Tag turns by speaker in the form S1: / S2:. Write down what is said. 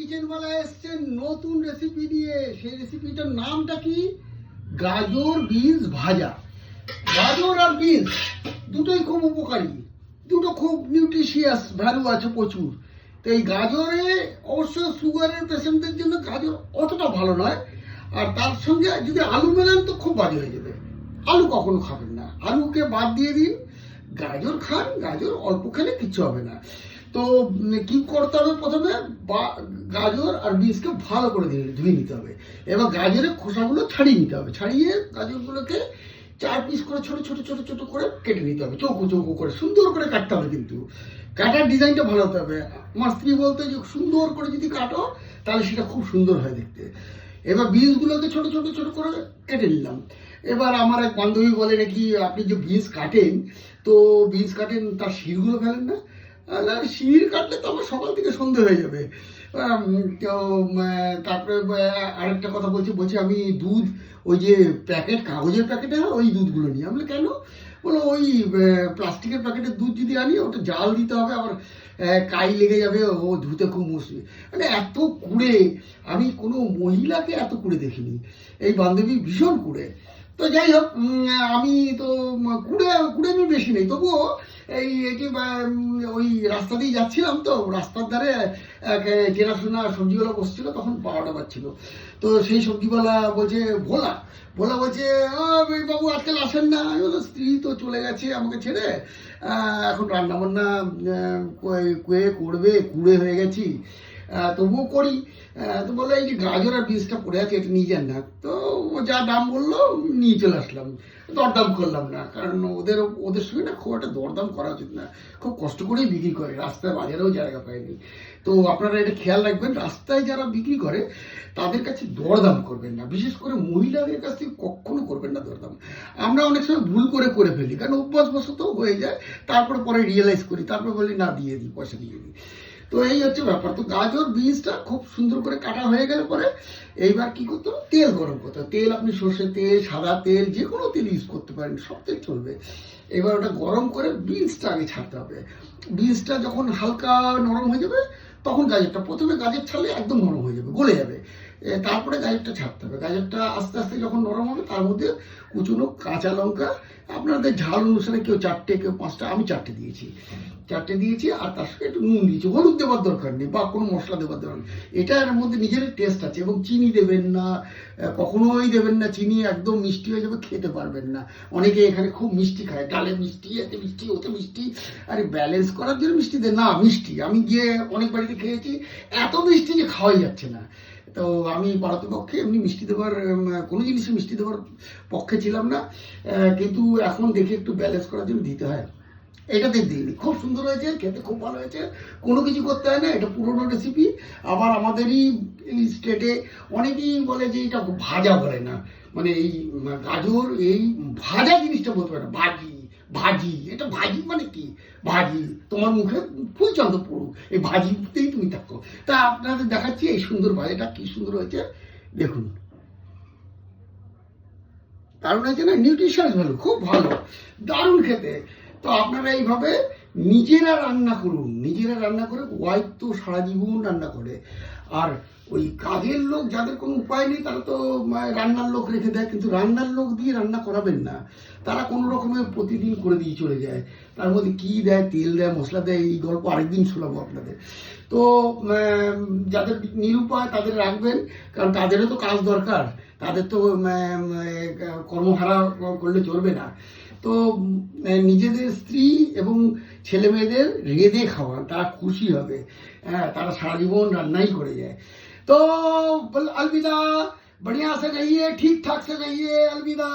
S1: কিচেনওয়ালা এসছে নতুন রেসিপি নিয়ে। সেই রেসিপিটার নামটা কি? গাজর বিনস ভাজা। গাজর আর বিনস দুটোই খুব উপকারী, দুটো খুব নিউট্রিশিয়াস ভ্যালু আছে প্রচুর। তো এই গাজরে অবশ্য সুগারের পেশেন্টদের জন্য গাজর অতটা ভালো নয়। আর তার সঙ্গে যদি আলু মেলান তো খুব বাজে হয়ে যাবে। আলু কখনো খাবেন না, আলুকে বাদ দিয়ে দিন, গাজর খান। গাজর অল্প খেলে কিচ্ছু হবে না। তো কি করতে হবে? প্রথমে গাজর আর বিনসকে ভালো করে ধুয়ে নিতে হবে। এবার গাজরের খোসাগুলো ছাড়িয়ে নিতে হবে। ছাড়িয়ে গাজরগুলোকে 4 পিস করে ছোট ছোট ছোট ছোট করে কেটে নিতে হবে। চৌকো চৌকো করে সুন্দর করে কাটতে হবে, কিন্তু কাটার ডিজাইনটা ভালো হতে হবে। আমার স্ত্রী বলতে যে সুন্দর করে যদি কাটো তাহলে সেটা খুব সুন্দর হয় দেখতে। এবার বিনসগুলোকে ছোট ছোট ছোট করে কেটে নিলাম। এবার আমার এক বান্ধবী বলে নাকি আপনি যে বিনস কাটেন, তো বিনস কাটেন তার শিরগুলো ফেলেন না। না, শির কাটলে তো আমার সকাল থেকে সন্ধে হয়ে যাবে। তো তারপরে আরেকটা কথা বলছে আমি দুধ, ওই যে প্যাকেট, কাগজের প্যাকেটে হয় ওই দুধগুলো নিই। আমি কেন? বলো ওই প্লাস্টিকের প্যাকেটের দুধ যদি আনি ওটা জাল দিতে হবে, আবার কাই লেগে যাবে, ও ধুতে খুব মুশকিল। মানে এত কুড়ে, আমি কোনো মহিলাকে এত কুড়ে দেখিনি। এই বান্ধবী ভীষণ কুড়ে। তো যাই হোক, আমি তো কুড়ে কুড়ে আমি বেশি নেই, তবুও এই ওই রাস্তা দিয়ে যাচ্ছিলাম, তো রাস্তার ধারে চেনাশোনা সবজিওয়ালা বসছিল, তখন 12টা বাজছিল। তো সেই সবজিওয়ালা বলছে ভোলা ভোলা বলছে বাবু আজকাল আসেন না। আমি বললাম স্ত্রী তো চলে গেছে আমাকে ছেড়ে, এখন রান্নাবান্না করবে, কুড়ে হয়ে গেছি, তবুও করি। তো বললো এই যে গাজর আর বিনসটা পড়ে আছে, এটা নিয়ে যান না। তো যা দাম বললো নিয়ে চলে আসলাম। দরদাম করলাম না, কারণ ওদের সঙ্গে না খুব একটা দরদাম করা উচিত না। খুব কষ্ট করেই বিক্রি করে, রাস্তায় বাজারেও জায়গা পায়নি। তো আপনারা এটা খেয়াল রাখবেন, রাস্তায় যারা বিক্রি করে তাদের কাছে দরদাম করবেন না, বিশেষ করে মহিলাদের কাছ থেকে কখনো করবেন না দরদাম। আমরা অনেক সময় ভুল করে ফেলি, কারণ অভ্যাসবশত পরে যায়, তারপরে রিয়েলাইজ করি, তারপরে বলি না দিয়ে দিই, পয়সা দিয়ে দিই। তো এই হচ্ছে ব্যাপার। তো গাজর বিনসটা খুব সুন্দর করে কাটা হয়ে গেলে পরে এইবার কি করতে হবে? তেল গরম করতে হবে। তেল আপনি সর্ষের তেল, সাদা তেল, যে কোনো তেল ইউজ করতে পারেন, সব তেল চলবে। এবার ওটা গরম করে বিনসটা আগে ছাড়তে হবে। বিনসটা যখন হালকা নরম হয়ে যাবে তখন গাজরটা, প্রথমে গাজর ছাড়লে একদম নরম হয়ে যাবে, গলে যাবে। তারপরে গাজরটা ছাড়তে হবে। গাজরটা আস্তে আস্তে যখন নরম হবে তার মধ্যে কুচনো কাঁচা লঙ্কা, আপনাদের ঝাল অনুসারে কেউ 4টে, কেউ 5টা, আমি 4টে দিয়েছি। 4টে দিয়েছি, আর তার সঙ্গে একটু নুন দিয়েছি। হলুদ দেওয়ার দরকার নেই বা কোনো মশলা দেওয়ার দরকার নেই। এটার মধ্যে নিজের টেস্ট আছে। এবং চিনি দেবেন না, কখনোই দেবেন না চিনি, একদম মিষ্টি হয়ে যাবে, খেতে পারবেন না। অনেকে এখানে খুব মিষ্টি খায়, ডালে মিষ্টি, এতে মিষ্টি, ওতে মিষ্টি। আরে ব্যালেন্স করার জন্য মিষ্টি দেয় না, মিষ্টি আমি গিয়ে অনেক বাড়িতে খেয়েছি, এত মিষ্টি যে খাওয়াই যাচ্ছে না। তো আমি পারতপক্ষে এমনি মিষ্টি দেওয়ার, কোনো জিনিসে মিষ্টি দেওয়ার পক্ষে ছিলাম না, কিন্তু এখন দেখি একটু ব্যালেন্স করার জন্য দিতে হয়। এটাতে দিইনি, খুব সুন্দর হয়েছে, খেতে খুব ভালো হয়েছে, কোনো কিছু করতে হয় না। এটা পুরোনো রেসিপি। আবার আমাদেরই এই স্টেটে অনেকেই বলে যে এটা ভাজা বলে না, মানে এই গাজর এই ভাজা জিনিসটা বলতে পারে না, ভাজি ভাজি। এটা ভাজি মানে কি? ভাজি, তোমার মুখে ফুলচন্দ পড়ুক, এই ভাজিতেই তুমি থাকো। তা আপনাদের দেখাচ্ছি এই সুন্দর ভাজাটা কি সুন্দর হয়েছে, দেখুন। দারুণ হয়েছে না? নিউট্রিশনাস ভ্যালু খুব ভালো, দারুণ খেতে। তো আপনারা এইভাবে নিজেরা রান্না করুন, নিজেরা রান্না করে। ওয়াইফ তো সারা জীবন রান্না করে, আর ওই কাজের লোক যাদের কোনো উপায় নেই তারা তো রান্নার লোক রেখে দেয়, কিন্তু রান্নার লোক দিয়ে রান্না করাবেন না। তারা কোনো রকমের প্রতিদিন করে দিয়ে চলে যায়, তার মধ্যে কী দেয়, তেল দেয়, মশলা দেয়, এই গল্প আরেকদিন শোনাবো আপনাদের। তো যাদের নিরুপায় তাদের রাখবেন, কারণ তাদেরও তো কাজ দরকার, তাদের তো কর্মহারা করলে চলবে না। তো নিজেদের স্ত্রী এবং ছেলে মেয়েদের রেঁধে খাওয়ান, তারা খুশি হবে। হ্যাঁ, তারা সারা জীবন রান্নাই করে যায়। তো अलविदा, बढ़िया से रहिए, ठीक ठाक से रहिए, अलविदा।